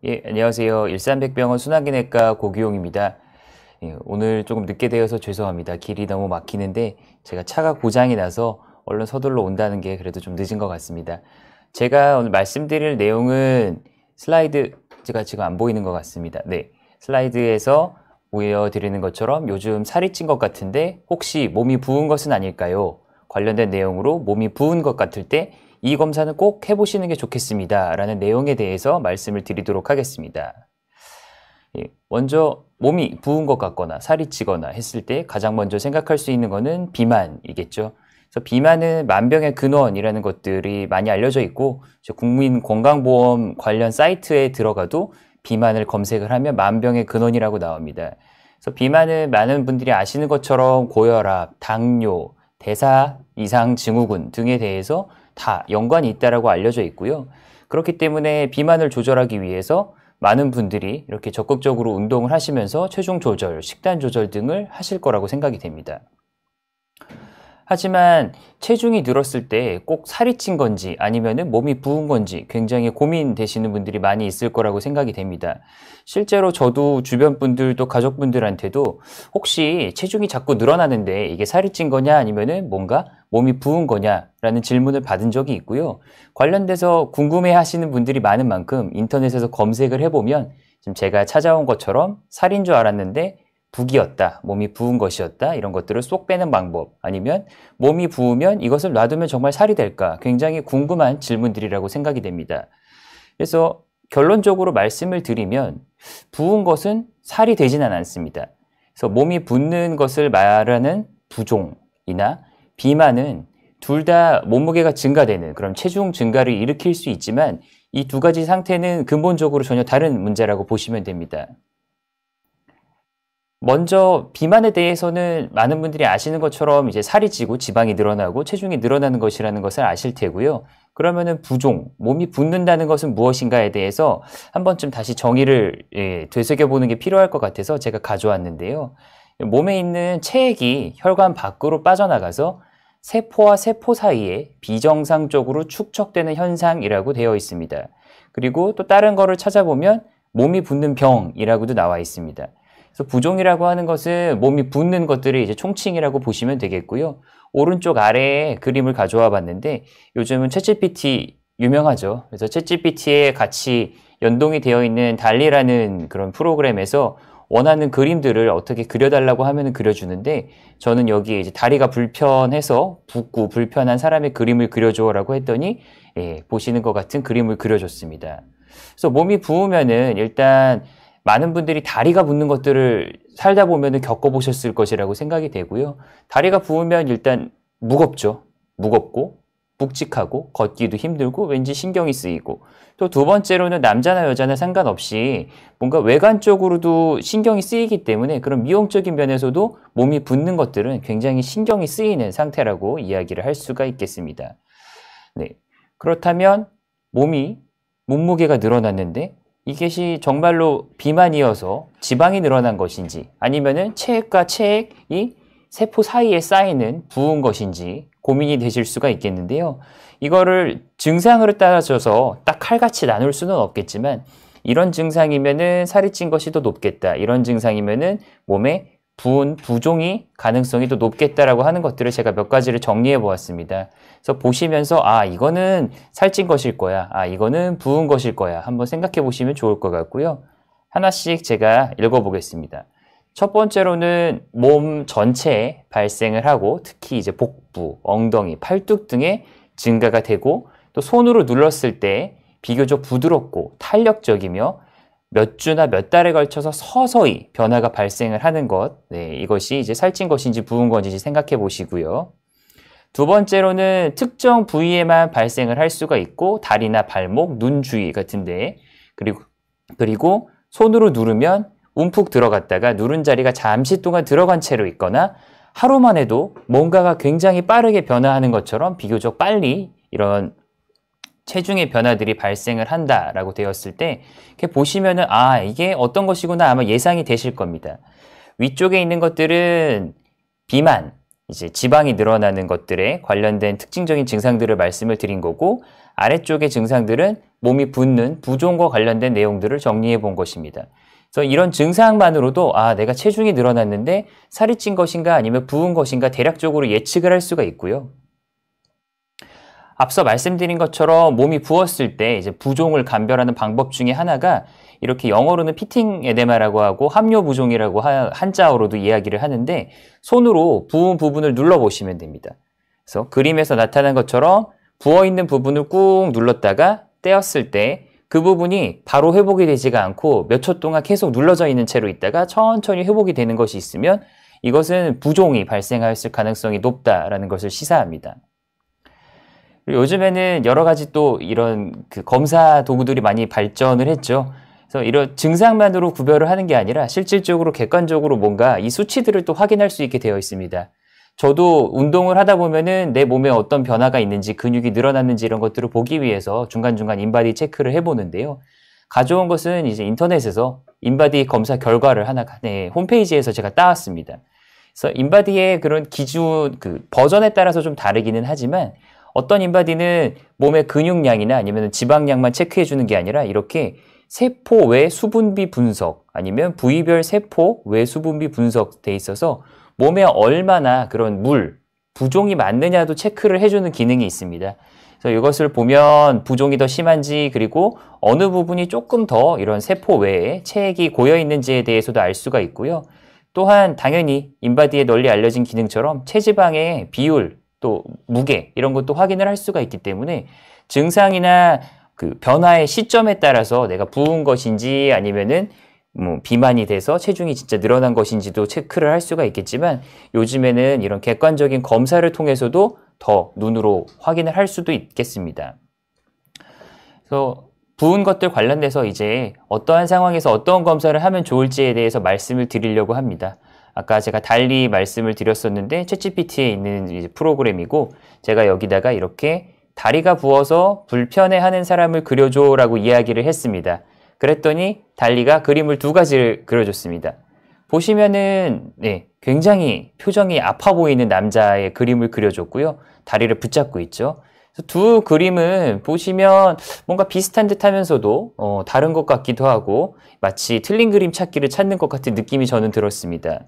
예, 안녕하세요. 일산백병원 순환기내과 고기용입니다. 예, 오늘 조금 늦게 되어서 죄송합니다. 길이 너무 막히는데 제가 차가 고장이 나서 얼른 서둘러 온다는 게 그래도 좀 늦은 것 같습니다. 제가 오늘 말씀드릴 내용은 슬라이드, 제가 지금 안 보이는 것 같습니다. 네, 슬라이드에서 보여드리는 것처럼 요즘 살이 찐 것 같은데 혹시 몸이 부은 것은 아닐까요? 관련된 내용으로 몸이 부은 것 같을 때 이 검사는 꼭 해보시는 게 좋겠습니다. 라는 내용에 대해서 말씀을 드리도록 하겠습니다. 예, 먼저 몸이 부은 것 같거나 살이 찌거나 했을 때 가장 먼저 생각할 수 있는 것은 비만이겠죠. 그래서 비만은 만병의 근원이라는 것들이 많이 알려져 있고 국민건강보험 관련 사이트에 들어가도 비만을 검색을 하면 만병의 근원이라고 나옵니다. 그래서 비만은 많은 분들이 아시는 것처럼 고혈압, 당뇨, 대사 이상 증후군 등에 대해서 다 연관이 있다고 알려져 있고요. 그렇기 때문에 비만을 조절하기 위해서 많은 분들이 이렇게 적극적으로 운동을 하시면서 체중 조절, 식단 조절 등을 하실 거라고 생각이 됩니다. 하지만 체중이 늘었을 때 꼭 살이 찐 건지 아니면 몸이 부은 건지 굉장히 고민되시는 분들이 많이 있을 거라고 생각이 됩니다. 실제로 저도 주변 분들도 가족분들한테도 혹시 체중이 자꾸 늘어나는데 이게 살이 찐 거냐 아니면 뭔가 몸이 부은 거냐라는 질문을 받은 적이 있고요. 관련돼서 궁금해 하시는 분들이 많은 만큼 인터넷에서 검색을 해보면 지금 제가 찾아온 것처럼 살인 줄 알았는데 북이었다, 몸이 부은 것이었다, 이런 것들을 쏙 빼는 방법, 아니면 몸이 부으면 이것을 놔두면 정말 살이 될까? 굉장히 궁금한 질문들이라고 생각이 됩니다. 그래서 결론적으로 말씀을 드리면 부은 것은 살이 되지는 않습니다. 그래서 몸이 붓는 것을 말하는 부종이나 비만은 둘 다 몸무게가 증가되는 그런 체중 증가를 일으킬 수 있지만 이 두 가지 상태는 근본적으로 전혀 다른 문제라고 보시면 됩니다. 먼저 비만에 대해서는 많은 분들이 아시는 것처럼 이제 살이 찌고 지방이 늘어나고 체중이 늘어나는 것이라는 것을 아실 테고요. 그러면은 부종, 몸이 붓는다는 것은 무엇인가에 대해서 한 번쯤 다시 정의를 되새겨보는 게 필요할 것 같아서 제가 가져왔는데요. 몸에 있는 체액이 혈관 밖으로 빠져나가서 세포와 세포 사이에 비정상적으로 축적되는 현상이라고 되어 있습니다. 그리고 또 다른 거를 찾아보면 몸이 붓는 병이라고도 나와 있습니다. 그래서 부종이라고 하는 것은 몸이 붓는 것들을 이제 총칭이라고 보시면 되겠고요. 오른쪽 아래에 그림을 가져와 봤는데 요즘은 챗GPT 유명하죠. 그래서 챗GPT에 같이 연동이 되어 있는 달리라는 그런 프로그램에서 원하는 그림들을 어떻게 그려달라고 하면 그려주는데 저는 여기에 이제 다리가 불편해서 붓고 불편한 사람의 그림을 그려줘라고 했더니 보시는 것 같은 그림을 그려줬습니다. 그래서 몸이 부으면은 일단 많은 분들이 다리가 붓는 것들을 살다 보면 겪어보셨을 것이라고 생각이 되고요. 다리가 부으면 일단 무겁죠. 무겁고 묵직하고 걷기도 힘들고 왠지 신경이 쓰이고 또 두 번째로는 남자나 여자나 상관없이 뭔가 외관적으로도 신경이 쓰이기 때문에 그런 미용적인 면에서도 몸이 붓는 것들은 굉장히 신경이 쓰이는 상태라고 이야기를 할 수가 있겠습니다. 네. 그렇다면 몸무게가 늘어났는데 이것이 정말로 비만이어서 지방이 늘어난 것인지 아니면은 체액과 체액이 세포 사이에 쌓이는 부은 것인지 고민이 되실 수가 있겠는데요. 이거를 증상으로 따져서 딱 칼같이 나눌 수는 없겠지만 이런 증상이면은 살이 찐 것이 더 높겠다. 이런 증상이면은 몸에 부은 부종이 가능성이 더 높겠다라고 하는 것들을 제가 몇 가지를 정리해 보았습니다. 그래서 보시면서 이거는 살찐 것일 거야. 이거는 부은 것일 거야. 한번 생각해 보시면 좋을 것 같고요. 하나씩 제가 읽어 보겠습니다. 첫 번째로는 몸 전체에 발생을 하고 특히 이제 복부, 엉덩이, 팔뚝 등에 증가가 되고 또 손으로 눌렀을 때 비교적 부드럽고 탄력적이며 몇 주나 몇 달에 걸쳐서 서서히 변화가 발생을 하는 것, 이것이 이제 살찐 것인지 부은 것인지 생각해 보시고요. 두 번째로는 특정 부위에만 발생을 할 수가 있고 다리나 발목, 눈 주위 같은데 그리고 손으로 누르면 움푹 들어갔다가 누른 자리가 잠시 동안 들어간 채로 있거나 하루만 해도 뭔가가 굉장히 빠르게 변화하는 것처럼 비교적 빨리 이런 체중의 변화들이 발생을 한다라고 되었을 때 이렇게 보시면은 이게 어떤 것이구나 아마 예상이 되실 겁니다. 위쪽에 있는 것들은 비만, 이제 지방이 늘어나는 것들에 관련된 특징적인 증상들을 말씀을 드린 거고 아래쪽의 증상들은 몸이 붓는 부종과 관련된 내용들을 정리해 본 것입니다. 그래서 이런 증상만으로도 내가 체중이 늘어났는데 살이 찐 것인가 아니면 부은 것인가 대략적으로 예측을 할 수가 있고요. 앞서 말씀드린 것처럼 몸이 부었을 때 이제 부종을 감별하는 방법 중에 하나가 이렇게 영어로는 피팅 에데마라고 하고 함요 부종이라고 한자어로도 이야기를 하는데 손으로 부은 부분을 눌러보시면 됩니다. 그래서 그림에서 나타난 것처럼 부어있는 부분을 꾹 눌렀다가 떼었을 때 그 부분이 바로 회복이 되지가 않고 몇 초 동안 계속 눌러져 있는 채로 있다가 천천히 회복이 되는 것이 있으면 이것은 부종이 발생하였을 가능성이 높다라는 것을 시사합니다. 요즘에는 여러 가지 또 이런 검사 도구들이 많이 발전을 했죠. 그래서 이런 증상만으로 구별을 하는 게 아니라 실질적으로 객관적으로 뭔가 이 수치들을 또 확인할 수 있게 되어 있습니다. 저도 운동을 하다 보면은 내 몸에 어떤 변화가 있는지 근육이 늘어났는지 이런 것들을 보기 위해서 중간중간 인바디 체크를 해보는데요. 가져온 것은 이제 인터넷에서 인바디 검사 결과를 하나 홈페이지에서 제가 따왔습니다. 그래서 인바디의 그런 기준 버전에 따라서 좀 다르기는 하지만 어떤 인바디는 몸의 근육량이나 아니면 지방량만 체크해 주는 게 아니라 이렇게 세포 외 수분비 분석 아니면 부위별 세포 외 수분비 분석돼 있어서 몸에 얼마나 그런 부종이 많느냐도 체크를 해주는 기능이 있습니다. 그래서 이것을 보면 부종이 더 심한지 그리고 어느 부분이 조금 더 이런 세포 외에 체액이 고여 있는지에 대해서도 알 수가 있고요. 또한 당연히 인바디에 널리 알려진 기능처럼 체지방의 비율 또 무게 이런 것도 확인을 할 수가 있기 때문에 증상이나 변화의 시점에 따라서 내가 부은 것인지 아니면은 비만이 돼서 체중이 진짜 늘어난 것인지도 체크를 할 수가 있겠지만 요즘에는 이런 객관적인 검사를 통해서도 더 눈으로 확인을 할 수도 있겠습니다. 그래서 부은 것들 관련돼서 이제 어떠한 상황에서 어떤 검사를 하면 좋을지에 대해서 말씀을 드리려고 합니다. 아까 제가 달리 말씀을 드렸었는데 챗GPT에 있는 이제 프로그램이고 제가 여기다가 이렇게 다리가 부어서 불편해하는 사람을 그려줘 라고 이야기를 했습니다. 그랬더니 달리가 그림을 두 가지를 그려줬습니다. 보시면은 굉장히 표정이 아파 보이는 남자의 그림을 그려줬고요. 다리를 붙잡고 있죠. 두 그림은 보시면 뭔가 비슷한 듯 하면서도 다른 것 같기도 하고 마치 틀린 그림 찾기를 찾는 것 같은 느낌이 저는 들었습니다.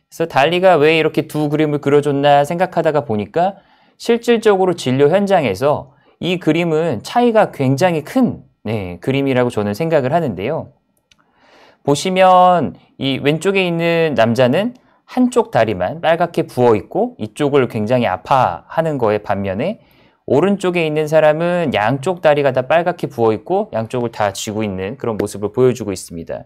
그래서 달리가 왜 이렇게 두 그림을 그려줬나 생각하다가 보니까 실질적으로 진료 현장에서 이 그림은 차이가 굉장히 큰 그림이라고 저는 생각을 하는데요. 보시면 이 왼쪽에 있는 남자는 한쪽 다리만 빨갛게 부어 있고 이쪽을 굉장히 아파하는 거에 반면에 오른쪽에 있는 사람은 양쪽 다리가 다 빨갛게 부어 있고 양쪽을 다 쥐고 있는 그런 모습을 보여주고 있습니다.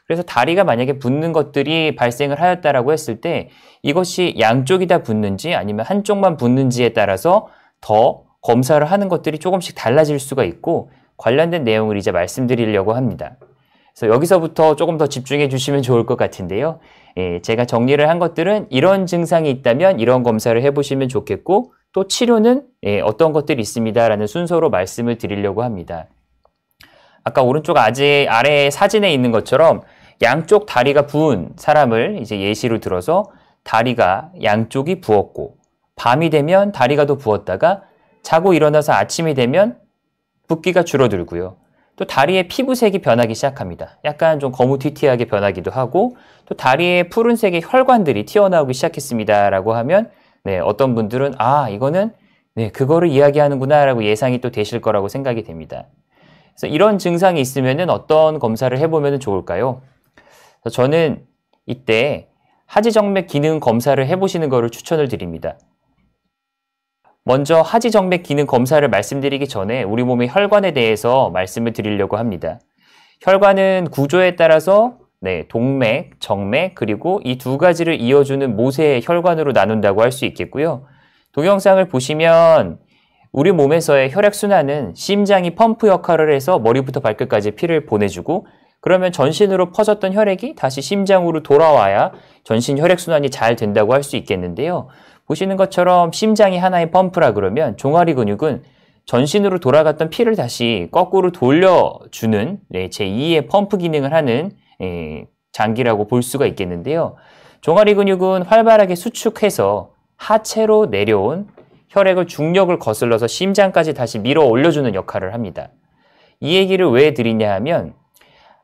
그래서 다리가 만약에 붓는 것들이 발생을 하였다라고 했을 때 이것이 양쪽이 다 붓는지 아니면 한쪽만 붓는지에 따라서 더 검사를 하는 것들이 조금씩 달라질 수가 있고 관련된 내용을 이제 말씀드리려고 합니다. 그래서 여기서부터 조금 더 집중해 주시면 좋을 것 같은데요. 제가 정리를 한 것들은 이런 증상이 있다면 이런 검사를 해보시면 좋겠고 또 치료는 어떤 것들이 있습니다라는 순서로 말씀을 드리려고 합니다. 아까 오른쪽 아래 사진에 있는 것처럼 양쪽 다리가 부은 사람을 이제 예시로 들어서 다리가 양쪽이 부었고 밤이 되면 다리가 더 부었다가 자고 일어나서 아침이 되면 붓기가 줄어들고요. 또 다리의 피부색이 변하기 시작합니다. 약간 좀 거무튀튀하게 변하기도 하고 또 다리에 푸른색의 혈관들이 튀어나오기 시작했습니다 라고 하면 어떤 분들은 이거는 그거를 이야기하는구나 라고 예상이 또 되실 거라고 생각이 됩니다. 그래서 이런 증상이 있으면 어떤 검사를 해보면 좋을까요? 그래서 저는 이때 하지정맥 기능 검사를 해보시는 것을 추천을 드립니다. 먼저 하지정맥 기능 검사를 말씀드리기 전에 우리 몸의 혈관에 대해서 말씀을 드리려고 합니다. 혈관은 구조에 따라서 동맥, 정맥, 그리고 이 두 가지를 이어주는 모세의 혈관으로 나눈다고 할 수 있겠고요. 동영상을 보시면 우리 몸에서의 혈액순환은 심장이 펌프 역할을 해서 머리부터 발끝까지 피를 보내주고 그러면 전신으로 퍼졌던 혈액이 다시 심장으로 돌아와야 전신 혈액순환이 잘 된다고 할 수 있겠는데요. 보시는 것처럼 심장이 하나의 펌프라 그러면 종아리 근육은 전신으로 돌아갔던 피를 다시 거꾸로 돌려주는 제2의 펌프 기능을 하는 장기라고 볼 수가 있겠는데요. 종아리 근육은 활발하게 수축해서 하체로 내려온 혈액을 중력을 거슬러서 심장까지 다시 밀어 올려주는 역할을 합니다. 이 얘기를 왜 드리냐 하면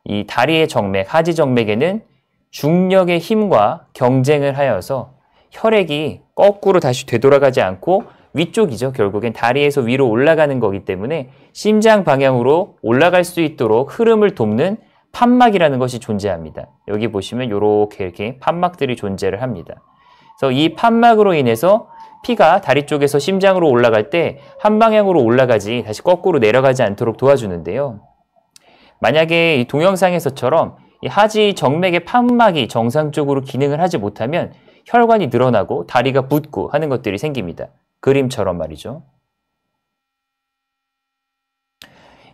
이 다리의 정맥, 하지정맥에는 중력의 힘과 경쟁을 하여서 혈액이 거꾸로 다시 되돌아가지 않고 위쪽이죠. 결국엔 다리에서 위로 올라가는 거기 때문에 심장 방향으로 올라갈 수 있도록 흐름을 돕는 판막이라는 것이 존재합니다. 여기 보시면 이렇게 판막들이 존재를 합니다. 그래서 이 판막으로 인해서 피가 다리 쪽에서 심장으로 올라갈 때 한 방향으로 올라가지 다시 거꾸로 내려가지 않도록 도와주는데요. 만약에 이 동영상에서처럼 이 하지 정맥의 판막이 정상적으로 기능을 하지 못하면 혈관이 늘어나고 다리가 붓고 하는 것들이 생깁니다. 그림처럼 말이죠.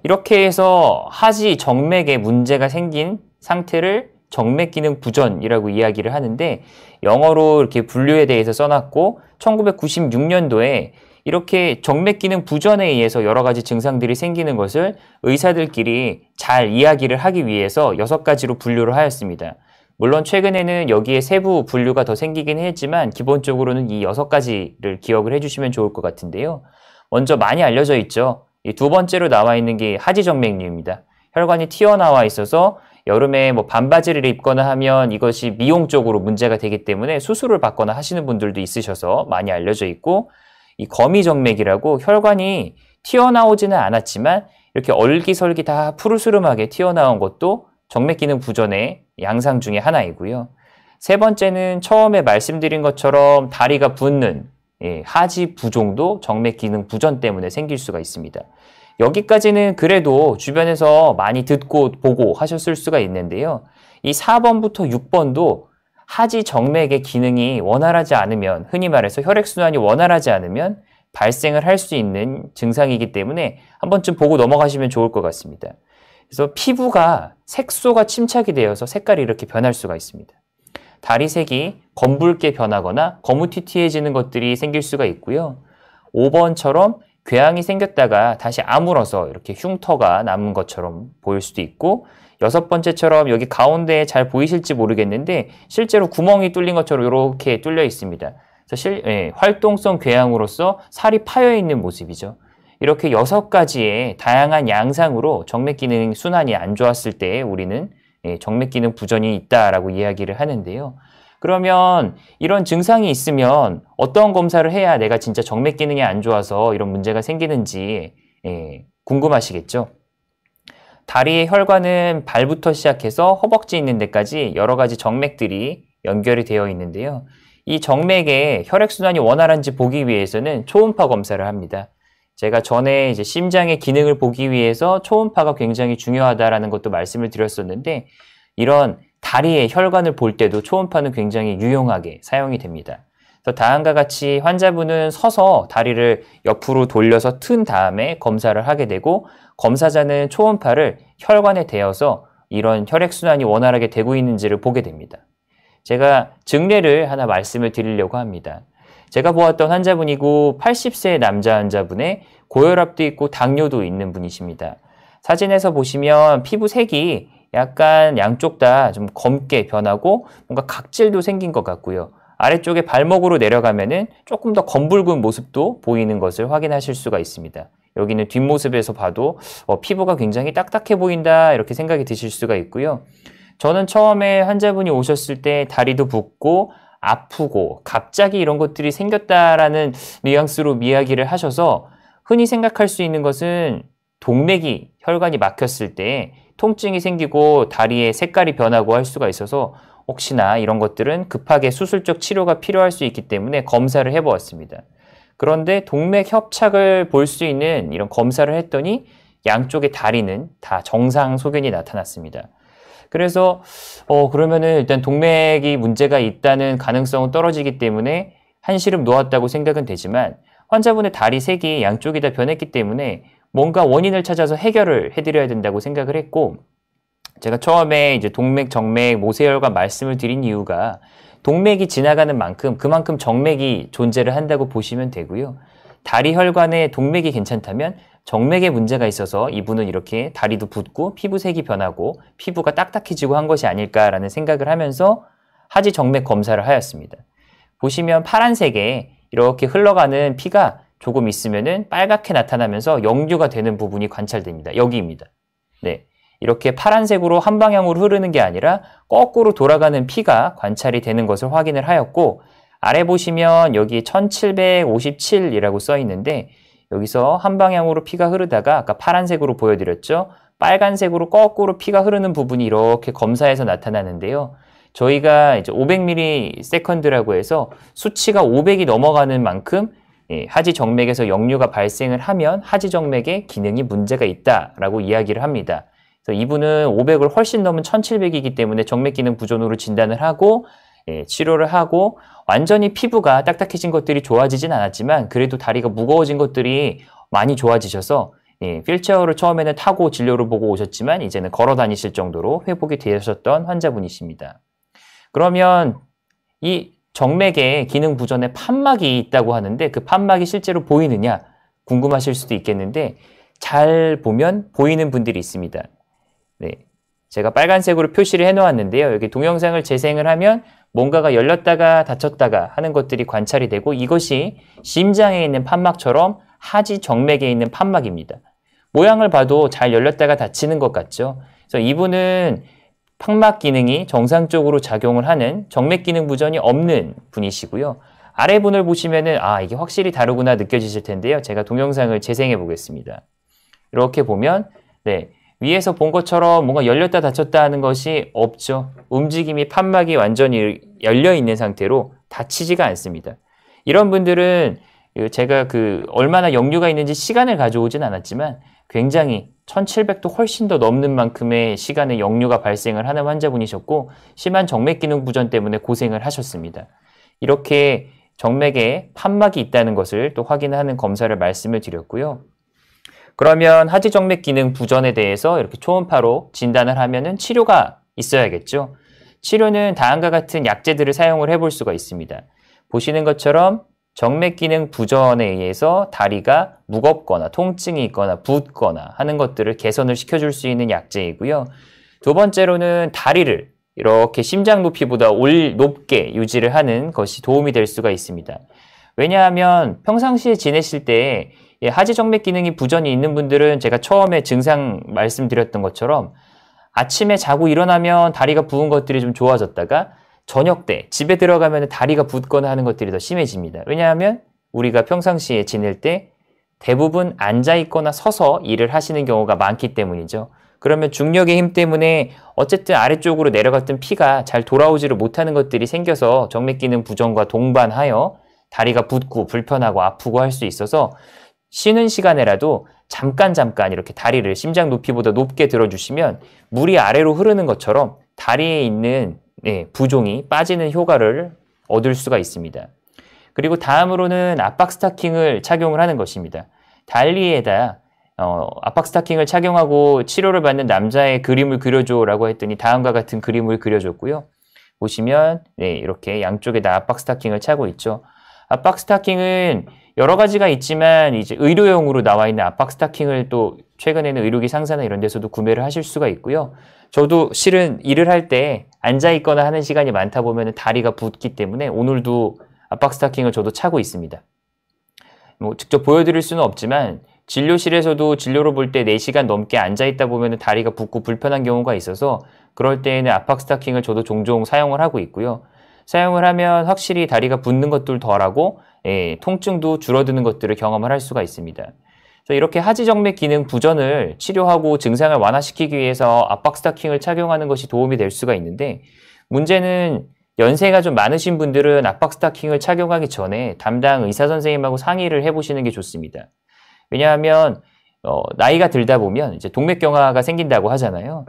이렇게 해서 하지 정맥에 문제가 생긴 상태를 정맥 기능 부전이라고 이야기를 하는데 영어로 이렇게 분류에 대해서 써놨고 1996년도에 이렇게 정맥 기능 부전에 의해서 여러 가지 증상들이 생기는 것을 의사들끼리 잘 이야기를 하기 위해서 6가지로 분류를 하였습니다. 물론 최근에는 여기에 세부 분류가 더 생기긴 했지만 기본적으로는 이 6가지를 기억을 해주시면 좋을 것 같은데요. 먼저 많이 알려져 있죠. 이 두 번째로 나와 있는 게 하지정맥류입니다. 혈관이 튀어나와 있어서 여름에 뭐 반바지를 입거나 하면 이것이 미용적으로 문제가 되기 때문에 수술을 받거나 하시는 분들도 있으셔서 많이 알려져 있고, 이 거미정맥이라고 혈관이 튀어나오지는 않았지만 이렇게 얼기설기 다 푸르스름하게 튀어나온 것도 정맥 기능 부전의 양상 중에 하나이고요. 세 번째는 처음에 말씀드린 것처럼 다리가 붓는 하지 부종도 정맥 기능 부전 때문에 생길 수가 있습니다. 여기까지는 그래도 주변에서 많이 듣고 보고 하셨을 수가 있는데요. 이 4번부터 6번도 하지 정맥의 기능이 원활하지 않으면, 흔히 말해서 혈액순환이 원활하지 않으면 발생을 할 수 있는 증상이기 때문에 한 번쯤 보고 넘어가시면 좋을 것 같습니다. 그래서 피부가 색소가 침착이 되어서 색깔이 이렇게 변할 수가 있습니다. 다리색이 검붉게 변하거나 거무튀튀해지는 것들이 생길 수가 있고요. 5번처럼 궤양이 생겼다가 다시 아물어서 이렇게 흉터가 남은 것처럼 보일 수도 있고, 6번째처럼 여기 가운데에 잘 보이실지 모르겠는데 실제로 구멍이 뚫린 것처럼 이렇게 뚫려 있습니다. 그래서 활동성 궤양으로서 살이 파여 있는 모습이죠. 이렇게 6가지의 다양한 양상으로 정맥 기능 순환이 안 좋았을 때 우리는 정맥 기능 부전이 있다라고 이야기를 하는데요. 그러면 이런 증상이 있으면 어떤 검사를 해야 내가 진짜 정맥 기능이 안 좋아서 이런 문제가 생기는지 궁금하시겠죠? 다리의 혈관은 발부터 시작해서 허벅지 있는 데까지 여러 가지 정맥들이 연결이 되어 있는데요. 이 정맥의 혈액순환이 원활한지 보기 위해서는 초음파 검사를 합니다. 제가 전에 이제 심장의 기능을 보기 위해서 초음파가 굉장히 중요하다라는 것도 말씀을 드렸었는데, 이런 다리의 혈관을 볼 때도 초음파는 굉장히 유용하게 사용이 됩니다. 그래서 다음과 같이 환자분은 서서 다리를 옆으로 돌려서 튼 다음에 검사를 하게 되고, 검사자는 초음파를 혈관에 대어서 이런 혈액순환이 원활하게 되고 있는지를 보게 됩니다. 제가 증례를 하나 말씀을 드리려고 합니다. 제가 보았던 환자분이고 80세 남자 환자분의 고혈압도 있고 당뇨도 있는 분이십니다. 사진에서 보시면 피부색이 약간 양쪽 다 좀 검게 변하고 뭔가 각질도 생긴 것 같고요. 아래쪽에 발목으로 내려가면은 조금 더 검붉은 모습도 보이는 것을 확인하실 수가 있습니다. 여기는 뒷모습에서 봐도 피부가 굉장히 딱딱해 보인다 이렇게 생각이 드실 수가 있고요. 저는 처음에 환자분이 오셨을 때 다리도 붓고 아프고 갑자기 이런 것들이 생겼다라는 뉘앙스로 이야기를 하셔서, 흔히 생각할 수 있는 것은 동맥이 혈관이 막혔을 때 통증이 생기고 다리의 색깔이 변하고 할 수가 있어서 혹시나 이런 것들은 급하게 수술적 치료가 필요할 수 있기 때문에 검사를 해보았습니다. 그런데 동맥 협착을 볼 수 있는 이런 검사를 했더니 양쪽의 다리는 다 정상 소견이 나타났습니다. 그래서 그러면은 일단 동맥이 문제가 있다는 가능성은 떨어지기 때문에 한시름 놓았다고 생각은 되지만, 환자분의 다리 색이 양쪽이 다 변했기 때문에 뭔가 원인을 찾아서 해결을 해드려야 된다고 생각을 했고, 제가 처음에 이제 동맥, 정맥, 모세혈관 말씀을 드린 이유가 동맥이 지나가는 만큼 그만큼 정맥이 존재를 한다고 보시면 되고요. 다리 혈관에 동맥이 괜찮다면 정맥에 문제가 있어서 이분은 이렇게 다리도 붓고 피부색이 변하고 피부가 딱딱해지고 한 것이 아닐까라는 생각을 하면서 하지 정맥 검사를 하였습니다. 보시면 파란색에 이렇게 흘러가는 피가 조금 있으면은 빨갛게 나타나면서 역류가 되는 부분이 관찰됩니다. 여기입니다. 네. 이렇게 파란색으로 한 방향으로 흐르는 게 아니라 거꾸로 돌아가는 피가 관찰이 되는 것을 확인을 하였고, 아래 보시면 여기 1757이라고 써 있는데 여기서 한 방향으로 피가 흐르다가 아까 파란색으로 보여드렸죠. 빨간색으로 거꾸로 피가 흐르는 부분이 이렇게 검사해서 나타나는데요. 저희가 이제 500ms라고 해서 수치가 500이 넘어가는 만큼 하지 정맥에서 역류가 발생을 하면 하지 정맥의 기능이 문제가 있다라고 이야기를 합니다. 그래서 이분은 500을 훨씬 넘은 1700이기 때문에 정맥 기능 부전으로 진단을 하고 치료를 하고, 완전히 피부가 딱딱해진 것들이 좋아지진 않았지만 그래도 다리가 무거워진 것들이 많이 좋아지셔서 휠체어를 처음에는 타고 진료를 보고 오셨지만 이제는 걸어 다니실 정도로 회복이 되셨던 환자분이십니다. 그러면 이 정맥의 기능 부전에 판막이 있다고 하는데 그 판막이 실제로 보이느냐 궁금하실 수도 있겠는데, 잘 보면 보이는 분들이 있습니다. 네, 제가 빨간색으로 표시를 해 놓았는데요. 여기 동영상을 재생을 하면 뭔가가 열렸다가 닫혔다가 하는 것들이 관찰이 되고, 이것이 심장에 있는 판막처럼 하지 정맥에 있는 판막입니다. 모양을 봐도 잘 열렸다가 닫히는 것 같죠. 그래서 이분은 판막 기능이 정상적으로 작용을 하는 정맥 기능 부전이 없는 분이시고요. 아래 분을 보시면은 이게 확실히 다르구나 느껴지실 텐데요. 제가 동영상을 재생해 보겠습니다. 이렇게 보면 위에서 본 것처럼 뭔가 열렸다 닫혔다 하는 것이 없죠. 움직임이 판막이 완전히 열려 있는 상태로 닫히지가 않습니다. 이런 분들은 제가 얼마나 역류가 있는지 시간을 가져오진 않았지만 굉장히 1700도 훨씬 더 넘는 만큼의 시간에 역류가 발생을 하는 환자분이셨고, 심한 정맥 기능 부전 때문에 고생을 하셨습니다. 이렇게 정맥에 판막이 있다는 것을 또 확인하는 검사를 말씀을 드렸고요. 그러면 하지 정맥 기능 부전에 대해서 이렇게 초음파로 진단을 하면은 치료가 있어야겠죠. 치료는 다음과 같은 약제들을 사용을 해볼 수가 있습니다. 보시는 것처럼 정맥 기능 부전에 의해서 다리가 무겁거나 통증이 있거나 붓거나 하는 것들을 개선을 시켜줄 수 있는 약제이고요. 두 번째로는 다리를 이렇게 심장 높이보다 높게 유지를 하는 것이 도움이 될 수가 있습니다. 왜냐하면 평상시에 지내실 때 하지 정맥 기능이 부전이 있는 분들은 제가 처음에 증상 말씀드렸던 것처럼 아침에 자고 일어나면 다리가 부은 것들이 좀 좋아졌다가 저녁 때 집에 들어가면 다리가 붓거나 하는 것들이 더 심해집니다. 왜냐하면 우리가 평상시에 지낼 때 대부분 앉아 있거나 서서 일을 하시는 경우가 많기 때문이죠. 그러면 중력의 힘 때문에 어쨌든 아래쪽으로 내려갔던 피가 잘 돌아오지를 못하는 것들이 생겨서 정맥 기능 부전과 동반하여 다리가 붓고 불편하고 아프고 할 수 있어서 쉬는 시간에라도 잠깐 이렇게 다리를 심장 높이보다 높게 들어주시면 물이 아래로 흐르는 것처럼 다리에 있는 부종이 빠지는 효과를 얻을 수가 있습니다. 그리고 다음으로는 압박 스타킹을 착용을 하는 것입니다. 달리에다 압박 스타킹을 착용하고 치료를 받는 남자의 그림을 그려줘 라고 했더니 다음과 같은 그림을 그려줬고요. 보시면 이렇게 양쪽에 다 압박 스타킹을 차고 있죠. 압박 스타킹은 여러 가지가 있지만 이제 의료용으로 나와 있는 압박 스타킹을 또 최근에는 의료기 상사나 이런 데서도 구매를 하실 수가 있고요. 저도 실은 일을 할 때 앉아 있거나 하는 시간이 많다 보면 다리가 붓기 때문에 오늘도 압박 스타킹을 저도 차고 있습니다. 직접 보여드릴 수는 없지만 진료실에서도 진료를 볼 때 4시간 넘게 앉아 있다 보면 다리가 붓고 불편한 경우가 있어서 그럴 때에는 압박 스타킹을 저도 종종 사용을 하고 있고요. 사용을 하면 확실히 다리가 붓는 것들 덜하고 통증도 줄어드는 것들을 경험을 할 수가 있습니다. 그래서 이렇게 하지 정맥 기능 부전을 치료하고 증상을 완화시키기 위해서 압박 스타킹을 착용하는 것이 도움이 될 수가 있는데, 문제는 연세가 좀 많으신 분들은 압박 스타킹을 착용하기 전에 담당 의사 선생님하고 상의를 해보시는 게 좋습니다. 왜냐하면 나이가 들다 보면 이제 동맥경화가 생긴다고 하잖아요.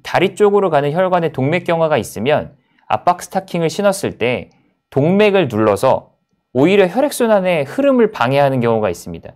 다리 쪽으로 가는 혈관에 동맥경화가 있으면 압박 스타킹을 신었을 때 동맥을 눌러서 오히려 혈액순환의 흐름을 방해하는 경우가 있습니다.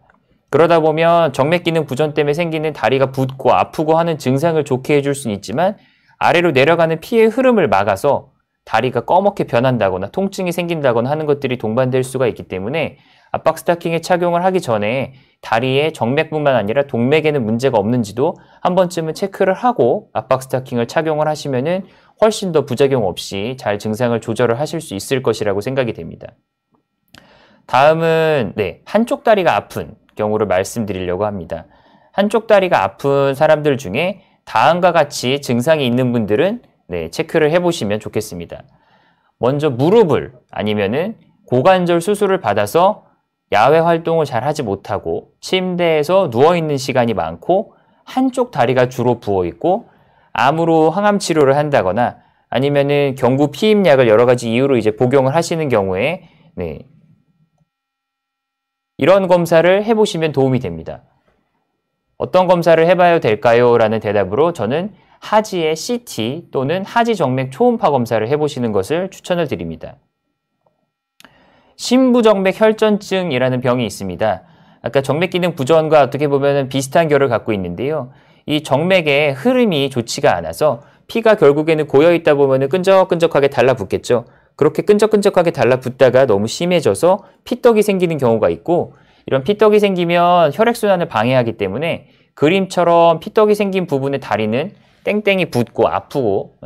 그러다 보면 정맥 기능 부전 때문에 생기는 다리가 붓고 아프고 하는 증상을 좋게 해줄 수는 있지만 아래로 내려가는 피의 흐름을 막아서 다리가 꺼멓게 변한다거나 통증이 생긴다거나 하는 것들이 동반될 수가 있기 때문에 압박 스타킹의 착용을 하기 전에 다리의 정맥뿐만 아니라 동맥에는 문제가 없는지도 한 번쯤은 체크를 하고 압박 스타킹을 착용을 하시면은 훨씬 더 부작용 없이 잘 증상을 조절을 하실 수 있을 것이라고 생각이 됩니다. 다음은 한쪽 다리가 아픈 경우를 말씀드리려고 합니다. 한쪽 다리가 아픈 사람들 중에 다음과 같이 증상이 있는 분들은 체크를 해보시면 좋겠습니다. 먼저 무릎을 아니면은 고관절 수술을 받아서 야외 활동을 잘 하지 못하고 침대에서 누워있는 시간이 많고 한쪽 다리가 주로 부어있고 암으로 항암 치료를 한다거나 아니면은 경구 피임약을 여러 가지 이유로 이제 복용을 하시는 경우에 이런 검사를 해보시면 도움이 됩니다. 어떤 검사를 해봐야 될까요? 라는 대답으로 저는 하지의 CT 또는 하지 정맥 초음파 검사를 해보시는 것을 추천을 드립니다. 심부정맥 혈전증이라는 병이 있습니다. 아까 정맥 기능 부전과 어떻게 보면 비슷한 결을 갖고 있는데요. 이 정맥의 흐름이 좋지가 않아서 피가 결국에는 고여있다 보면 끈적끈적하게 달라붙겠죠. 그렇게 끈적끈적하게 달라붙다가 너무 심해져서 피떡이 생기는 경우가 있고, 이런 피떡이 생기면 혈액순환을 방해하기 때문에 그림처럼 피떡이 생긴 부분의 다리는 땡땡이 붓고 아프고,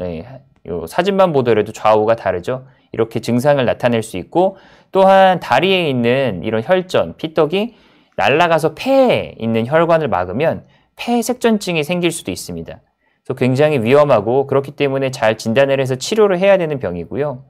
요 사진만 보더라도 좌우가 다르죠. 이렇게 증상을 나타낼 수 있고, 또한 다리에 있는 이런 혈전, 피떡이 날아가서 폐에 있는 혈관을 막으면 폐색전증이 생길 수도 있습니다. 그래서 굉장히 위험하고 그렇기 때문에 잘 진단을 해서 치료를 해야 되는 병이고요.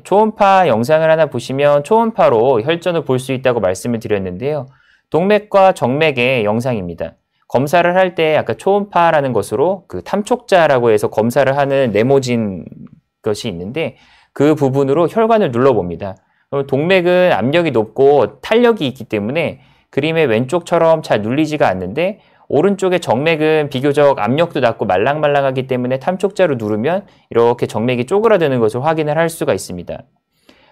초음파 영상을 하나 보시면 초음파로 혈전을 볼 수 있다고 말씀을 드렸는데요. 동맥과 정맥의 영상입니다. 검사를 할 때 아까 초음파라는 것으로 그 탐촉자라고 해서 검사를 하는 네모진 것이 있는데 그 부분으로 혈관을 눌러봅니다. 동맥은 압력이 높고 탄력이 있기 때문에 그림의 왼쪽처럼 잘 눌리지가 않는데 오른쪽의 정맥은 비교적 압력도 낮고 말랑말랑하기 때문에 탐촉자로 누르면 이렇게 정맥이 쪼그라드는 것을 확인을 할 수가 있습니다.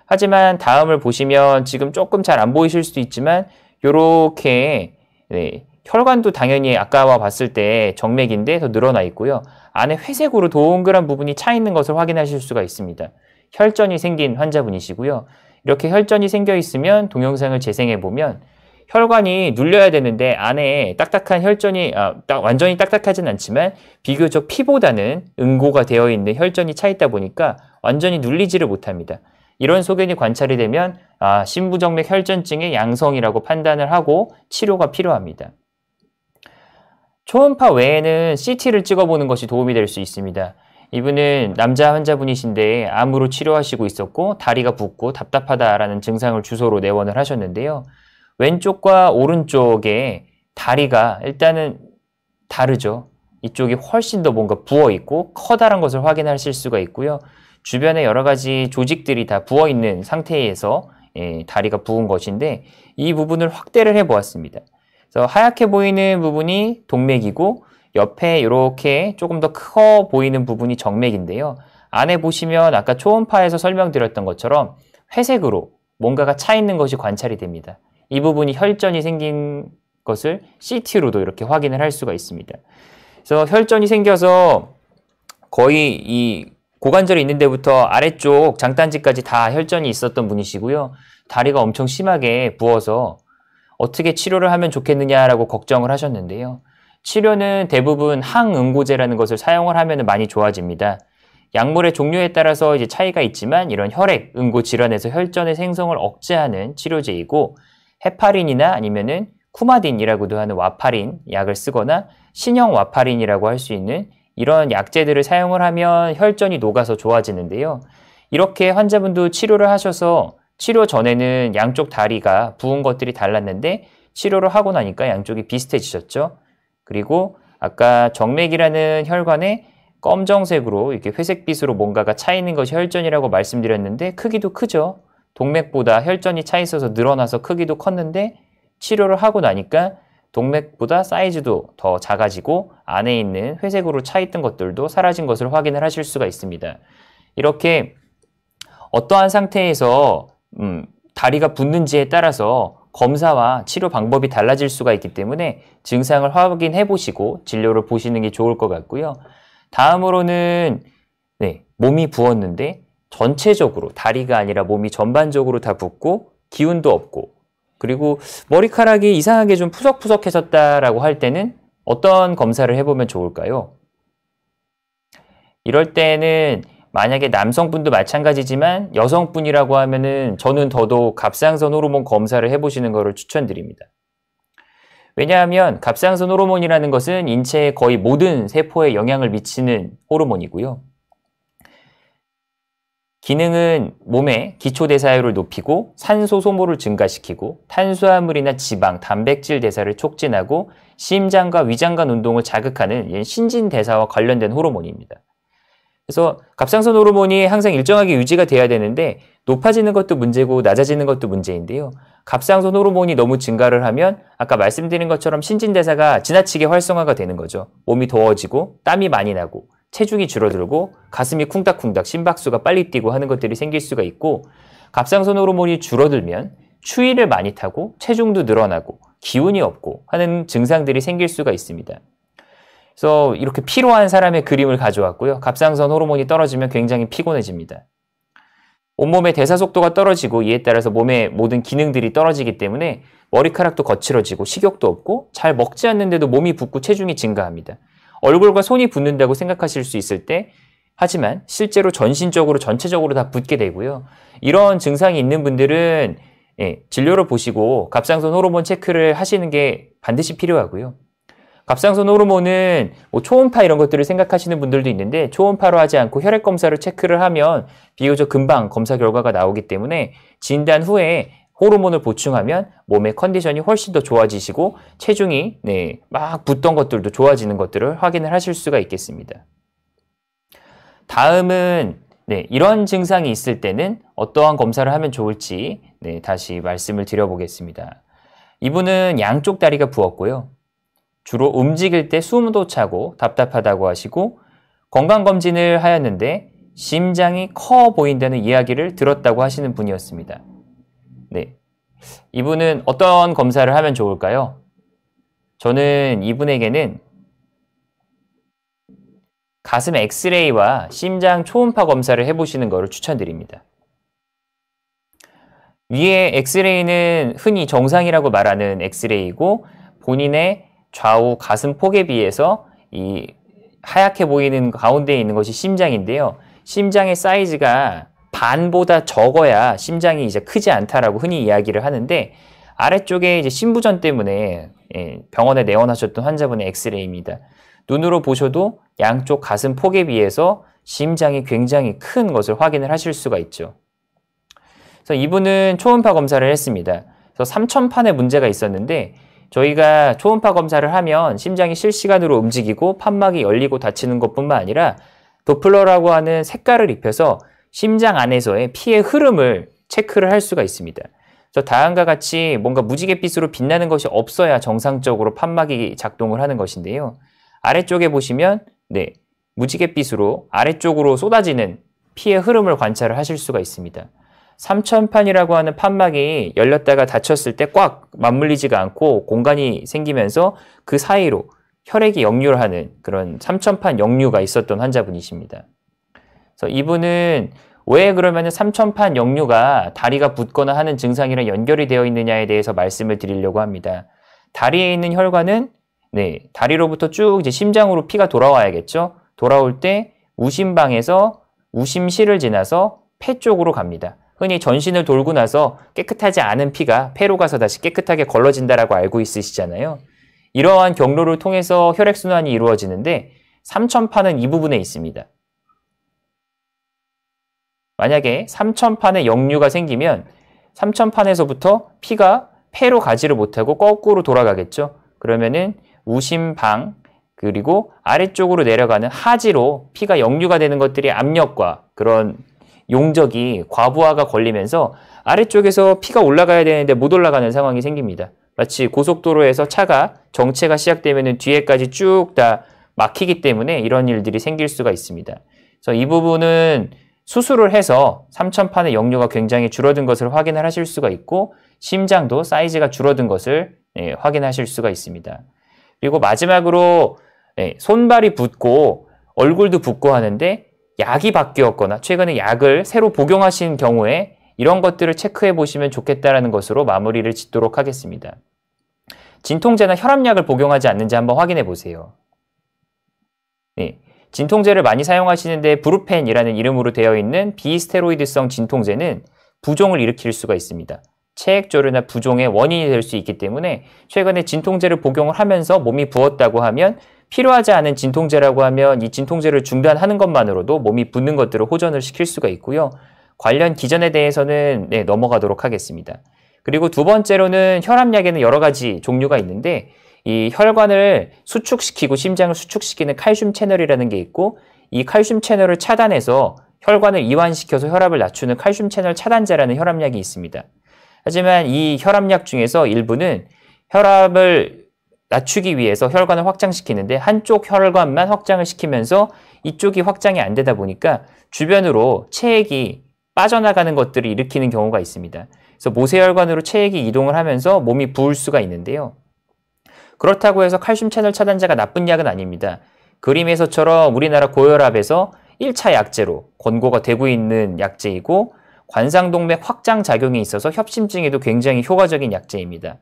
하지만 다음을 보시면 지금 조금 잘 안 보이실 수도 있지만 이렇게 혈관도 당연히 아까와 봤을 때 정맥인데 더 늘어나 있고요. 안에 회색으로 동그란 부분이 차 있는 것을 확인하실 수가 있습니다. 혈전이 생긴 환자분이시고요. 이렇게 혈전이 생겨 있으면 동영상을 재생해 보면 혈관이 눌려야 되는데 안에 딱딱한 혈전이 완전히 딱딱하진 않지만 비교적 피보다는 응고가 되어 있는 혈전이 차 있다 보니까 완전히 눌리지를 못합니다. 이런 소견이 관찰이 되면 심부정맥 혈전증의 양성이라고 판단을 하고 치료가 필요합니다. 초음파 외에는 CT를 찍어보는 것이 도움이 될 수 있습니다. 이분은 남자 환자분이신데 암으로 치료하시고 있었고 다리가 붓고 답답하다라는 증상을 주소로 내원을 하셨는데요. 왼쪽과 오른쪽에 다리가 일단은 다르죠. 이쪽이 훨씬 더 뭔가 부어있고 커다란 것을 확인하실 수가 있고요. 주변에 여러 가지 조직들이 다 부어있는 상태에서 다리가 부은 것인데 이 부분을 확대를 해보았습니다. 그래서 하얗게 보이는 부분이 동맥이고 옆에 이렇게 조금 더 커 보이는 부분이 정맥인데요. 안에 보시면 아까 초음파에서 설명드렸던 것처럼 회색으로 뭔가가 차 있는 것이 관찰이 됩니다. 이 부분이 혈전이 생긴 것을 CT로도 이렇게 확인을 할 수가 있습니다. 그래서 혈전이 생겨서 거의 이 고관절이 있는 데부터 아래쪽 장단지까지 다 혈전이 있었던 분이시고요. 다리가 엄청 심하게 부어서 어떻게 치료를 하면 좋겠느냐라고 걱정을 하셨는데요. 치료는 대부분 항응고제라는 것을 사용을 하면 많이 좋아집니다. 약물의 종류에 따라서 이제 차이가 있지만 이런 혈액 응고 질환에서 혈전의 생성을 억제하는 치료제이고 헤파린이나 아니면은 쿠마딘이라고도 하는 와파린 약을 쓰거나 신형 와파린이라고 할 수 있는 이런 약제들을 사용을 하면 혈전이 녹아서 좋아지는데요. 이렇게 환자분도 치료를 하셔서 치료 전에는 양쪽 다리가 부은 것들이 달랐는데 치료를 하고 나니까 양쪽이 비슷해지셨죠. 그리고 아까 정맥이라는 혈관에 검정색으로 이렇게 회색빛으로 뭔가가 차 있는 것이 혈전이라고 말씀드렸는데 크기도 크죠. 동맥보다 혈전이 차 있어서 늘어나서 크기도 컸는데 치료를 하고 나니까 동맥보다 사이즈도 더 작아지고 안에 있는 회색으로 차 있던 것들도 사라진 것을 확인을 하실 수가 있습니다. 이렇게 어떠한 상태에서 다리가 붓는지에 따라서 검사와 치료 방법이 달라질 수가 있기 때문에 증상을 확인해 보시고 진료를 보시는 게 좋을 것 같고요. 다음으로는 몸이 부었는데 전체적으로 다리가 아니라 몸이 전반적으로 다 붓고 기운도 없고 그리고 머리카락이 이상하게 좀 푸석푸석해졌다라고 할 때는 어떤 검사를 해보면 좋을까요? 이럴 때는 만약에 남성분도 마찬가지지만 여성분이라고 하면은 저는 더더욱 갑상선 호르몬 검사를 해보시는 것을 추천드립니다. 왜냐하면 갑상선 호르몬이라는 것은 인체의 거의 모든 세포에 영향을 미치는 호르몬이고요. 기능은 몸의 기초대사율을 높이고 산소 소모를 증가시키고 탄수화물이나 지방, 단백질 대사를 촉진하고 심장과 위장관 운동을 자극하는 신진대사와 관련된 호르몬입니다. 그래서 갑상선 호르몬이 항상 일정하게 유지가 돼야 되는데 높아지는 것도 문제고 낮아지는 것도 문제인데요. 갑상선 호르몬이 너무 증가를 하면 아까 말씀드린 것처럼 신진대사가 지나치게 활성화가 되는 거죠. 몸이 더워지고 땀이 많이 나고 체중이 줄어들고 가슴이 쿵닥쿵닥 심박수가 빨리 뛰고 하는 것들이 생길 수가 있고 갑상선 호르몬이 줄어들면 추위를 많이 타고 체중도 늘어나고 기운이 없고 하는 증상들이 생길 수가 있습니다. 그래서 이렇게 피로한 사람의 그림을 가져왔고요. 갑상선 호르몬이 떨어지면 굉장히 피곤해집니다. 온몸의 대사 속도가 떨어지고 이에 따라서 몸의 모든 기능들이 떨어지기 때문에 머리카락도 거칠어지고 식욕도 없고 잘 먹지 않는데도 몸이 붓고 체중이 증가합니다. 얼굴과 손이 붓는다고 생각하실 수 있을 때 하지만 실제로 전신적으로 전체적으로 다 붓게 되고요. 이런 증상이 있는 분들은 진료를 보시고 갑상선 호르몬 체크를 하시는 게 반드시 필요하고요. 갑상선 호르몬은 초음파 이런 것들을 생각하시는 분들도 있는데 초음파로 하지 않고 혈액 검사를 체크를 하면 비교적 금방 검사 결과가 나오기 때문에 진단 후에 호르몬을 보충하면 몸의 컨디션이 훨씬 더 좋아지시고 체중이 막 붙던 것들도 좋아지는 것들을 확인을 하실 수가 있겠습니다. 다음은 이런 증상이 있을 때는 어떠한 검사를 하면 좋을지 다시 말씀을 드려보겠습니다. 이분은 양쪽 다리가 부었고요. 주로 움직일 때 숨도 차고 답답하다고 하시고 건강검진을 하였는데 심장이 커 보인다는 이야기를 들었다고 하시는 분이었습니다. 이분은 어떤 검사를 하면 좋을까요? 저는 이분에게는 가슴 엑스레이와 심장 초음파 검사를 해보시는 것을 추천드립니다. 위에 엑스레이는 흔히 정상이라고 말하는 엑스레이고 본인의 좌우 가슴 폭에 비해서 이 하얗게 보이는 가운데에 있는 것이 심장인데요. 심장의 사이즈가 반보다 적어야 심장이 이제 크지 않다라고 흔히 이야기를 하는데 아래쪽에 이제 심부전 때문에 병원에 내원하셨던 환자분의 엑스레이입니다. 눈으로 보셔도 양쪽 가슴 폭에 비해서 심장이 굉장히 큰 것을 확인을 하실 수가 있죠. 그래서 이분은 초음파 검사를 했습니다. 그래서 삼천판에 문제가 있었는데 저희가 초음파 검사를 하면 심장이 실시간으로 움직이고 판막이 열리고 닫히는 것뿐만 아니라 도플러라고 하는 색깔을 입혀서 심장 안에서의 피의 흐름을 체크를 할 수가 있습니다. 그래서 다음과 같이 뭔가 무지갯빛으로 빛나는 것이 없어야 정상적으로 판막이 작동을 하는 것인데요. 아래쪽에 보시면 무지갯빛으로 아래쪽으로 쏟아지는 피의 흐름을 관찰을 하실 수가 있습니다. 삼천판이라고 하는 판막이 열렸다가 닫혔을 때 꽉 맞물리지가 않고 공간이 생기면서 그 사이로 혈액이 역류하는 그런 삼천판 역류가 있었던 환자분이십니다. 그래서 이분은 왜 그러면 삼천판 역류가 다리가 붓거나 하는 증상이랑 연결이 되어 있느냐에 대해서 말씀을 드리려고 합니다. 다리에 있는 혈관은 다리로부터 쭉 이제 심장으로 피가 돌아와야겠죠. 돌아올 때 우심방에서 우심실을 지나서 폐 쪽으로 갑니다. 흔히 전신을 돌고 나서 깨끗하지 않은 피가 폐로 가서 다시 깨끗하게 걸러진다라고 알고 있으시잖아요. 이러한 경로를 통해서 혈액순환이 이루어지는데 삼천판은 이 부분에 있습니다. 만약에 삼천판에 역류가 생기면 삼천판에서부터 피가 폐로 가지를 못하고 거꾸로 돌아가겠죠. 그러면은 우심방 그리고 아래쪽으로 내려가는 하지로 피가 역류가 되는 것들이 압력과 그런 용적이 과부하가 걸리면서 아래쪽에서 피가 올라가야 되는데 못 올라가는 상황이 생깁니다. 마치 고속도로에서 차가 정체가 시작되면 뒤에까지 쭉 다 막히기 때문에 이런 일들이 생길 수가 있습니다. 그래서 이 부분은 수술을 해서 삼천판의 역류가 굉장히 줄어든 것을 확인을 하실 수가 있고 심장도 사이즈가 줄어든 것을 확인하실 수가 있습니다. 그리고 마지막으로 손발이 붓고 얼굴도 붓고 하는데 약이 바뀌었거나 최근에 약을 새로 복용하신 경우에 이런 것들을 체크해 보시면 좋겠다라는 것으로 마무리를 짓도록 하겠습니다. 진통제나 혈압약을 복용하지 않는지 한번 확인해 보세요. 진통제를 많이 사용하시는데 브루펜이라는 이름으로 되어 있는 비스테로이드성 진통제는 부종을 일으킬 수가 있습니다. 체액조류나 부종의 원인이 될 수 있기 때문에 최근에 진통제를 복용을 하면서 몸이 부었다고 하면 필요하지 않은 진통제라고 하면 이 진통제를 중단하는 것만으로도 몸이 붓는 것들을 호전을 시킬 수가 있고요. 관련 기전에 대해서는 넘어가도록 하겠습니다. 그리고 두 번째로는 혈압약에는 여러 가지 종류가 있는데 이 혈관을 수축시키고 심장을 수축시키는 칼슘 채널이라는 게 있고 이 칼슘 채널을 차단해서 혈관을 이완시켜서 혈압을 낮추는 칼슘 채널 차단제라는 혈압약이 있습니다. 하지만 이 혈압약 중에서 일부는 혈압을 낮추기 위해서 혈관을 확장시키는데 한쪽 혈관만 확장을 시키면서 이쪽이 확장이 안 되다 보니까 주변으로 체액이 빠져나가는 것들을 일으키는 경우가 있습니다. 그래서 모세혈관으로 체액이 이동을 하면서 몸이 부을 수가 있는데요. 그렇다고 해서 칼슘 채널 차단제가 나쁜 약은 아닙니다. 그림에서처럼 우리나라 고혈압에서 1차 약제로 권고가 되고 있는 약제이고 관상동맥 확장 작용이 있어서 협심증에도 굉장히 효과적인 약제입니다.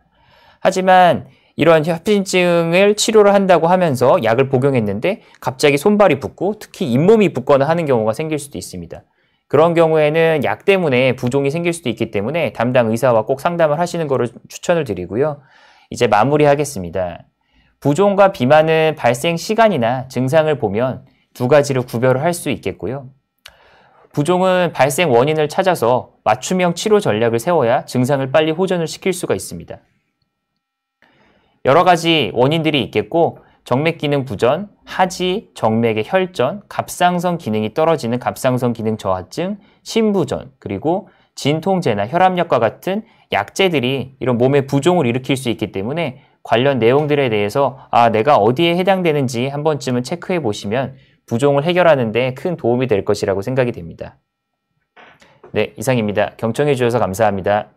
하지만 이런 협심증을 치료를 한다고 하면서 약을 복용했는데 갑자기 손발이 붓고 특히 잇몸이 붓거나 하는 경우가 생길 수도 있습니다. 그런 경우에는 약 때문에 부종이 생길 수도 있기 때문에 담당 의사와 꼭 상담을 하시는 것을 추천을 드리고요. 이제 마무리하겠습니다. 부종과 비만은 발생 시간이나 증상을 보면 두 가지로 구별을 할 수 있겠고요. 부종은 발생 원인을 찾아서 맞춤형 치료 전략을 세워야 증상을 빨리 호전을 시킬 수가 있습니다. 여러 가지 원인들이 있겠고 정맥 기능 부전, 하지, 정맥의 혈전, 갑상선 기능이 떨어지는 갑상선 기능 저하증, 심부전, 그리고 진통제나 혈압약과 같은 약제들이 이런 몸의 부종을 일으킬 수 있기 때문에 관련 내용들에 대해서 내가 어디에 해당되는지 한 번쯤은 체크해 보시면 부종을 해결하는 데 큰 도움이 될 것이라고 생각이 됩니다. 네, 이상입니다. 경청해 주셔서 감사합니다.